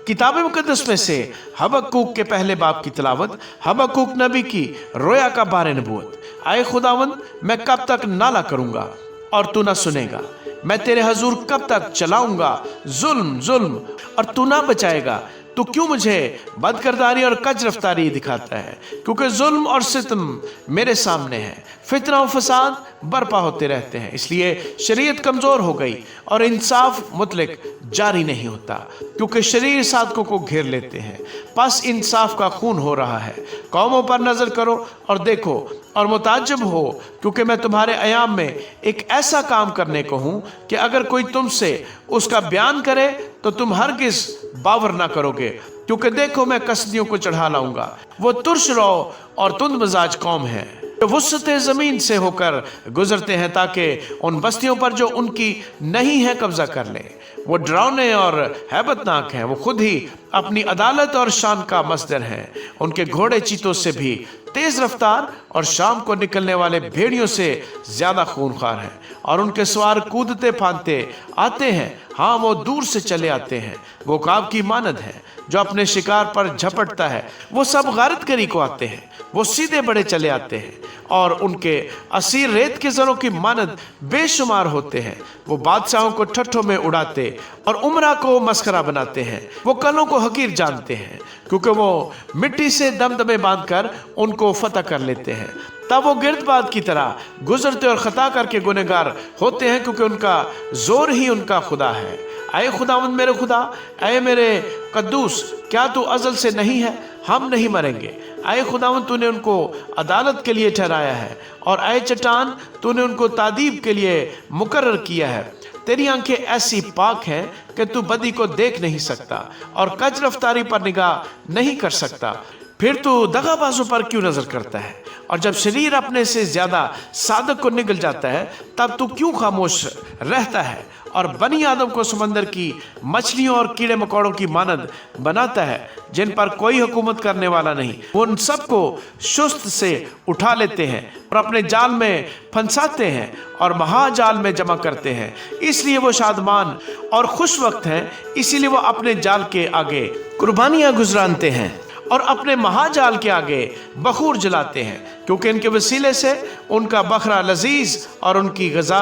किताब मुकद्दस में से हबक्कूक के पहले बाब की तिलावत, हबक्कूक नबी की रोया का बारे नबूवत। आए खुदावंद, मैं कब तक नाला करूंगा और तू ना सुनेगा? मैं तेरे हजूर कब तक चलाऊंगा जुल्म जुल्म और तू ना बचाएगा? तो क्यों मुझे बदकिरदारी और कज रफ्तारी दिखाता है? क्योंकि जुल्म और सितम मेरे सामने है, फितना और फसाद बर्पा होते रहते हैं। इसलिए शरीयत कमज़ोर हो गई और इंसाफ मुतलक जारी नहीं होता, क्योंकि शरीर साधकों को घेर लेते हैं। बस इंसाफ का खून हो रहा है। कौमों पर नज़र करो और देखो और मुताज्जब हो, क्योंकि मैं तुम्हारे अयाम में एक ऐसा काम करने को हूँ कि अगर कोई तुमसे उसका बयान करे तो तुम हरगिज़ बावर ना करोगे। क्योंकि देखो, मैं कसदियों को चढ़ा लाऊंगा, वो तुर्श रो और तुंद मजाज कौम है, जो वुसअत ज़मीन से होकर गुजरते हैं ताकि उन बस्तियों पर जो उनकी नहीं है कब्जा कर ले। वो डरावने और हैबतनाक हैं, वो खुद ही अपनी अदालत और शान का मस्दर हैं। उनके घोड़े चीतों से भी तेज रफ्तार और शाम को निकलने वाले भेड़ियों से ज्यादा खूनखार हैं, और उनके सवार कूदते फांदते आते हैं। हाँ, वो दूर से चले आते हैं। वो काब की मानद है जो अपने शिकार पर झपटता है। वो सब गारत करी को आते हैं, वो सीधे बड़े चले आते हैं, और उनके असीर रेत के जरों की मानद बेशुमार होते हैं। वो बादशाहों को ठट्ठों में उड़ाते और उमरा को मस्खरा बनाते हैं। वो कलों को हकीर जानते हैं, क्योंकि वो मिट्टी से दमदमे बांधकर उनको फतह कर लेते हैं। तब वो गिरदबाद की तरह गुजरते और खता करके गुनहगार होते हैं, क्योंकि उनका जोर ही उनका खुदा है। ऐ खुदावंद मेरे खुदा, ऐ मेरे कद्दूस, क्या तू अज़ल से नहीं है? हम नहीं मरेंगे। ऐ खुदावंद, तूने उनको अदालत के लिए ठहराया है, और ऐ चट्टान, तूने उनको तादीब के लिए मुकर्रर किया है। तेरी आंखें ऐसी पाक हैं कि तू बदी को देख नहीं सकता और कज रफ्तारी पर निगाह नहीं कर सकता। फिर तू दगाबाजों पर क्यों नजर करता है? और जब शरीर अपने से ज्यादा सादक को निगल जाता है, तब तू क्यों खामोश रहता है और बनी आदम को समंदर की मछलियों और कीड़े मकोड़ों की मानद बनाता है, जिन पर कोई हुकूमत करने वाला नहीं? वो उन सबको सुस्त से उठा लेते हैं और अपने जाल में फंसाते हैं और महाजाल में जमा करते हैं। इसलिए वो शादमान और खुश वक्त हैं, इसीलिए वो अपने जाल के आगे कुर्बानियां गुजरानते हैं और अपने महाजाल के आगे बखूर जलाते हैं, क्योंकि इनके वसीले से उनका बखरा लजीज और उनकी गजा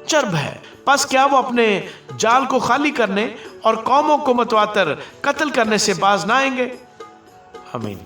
चर्ब है। बस क्या वो अपने जाल को खाली करने और कौमों को मतवातर कत्ल करने से बाज ना आएंगे? आमीन।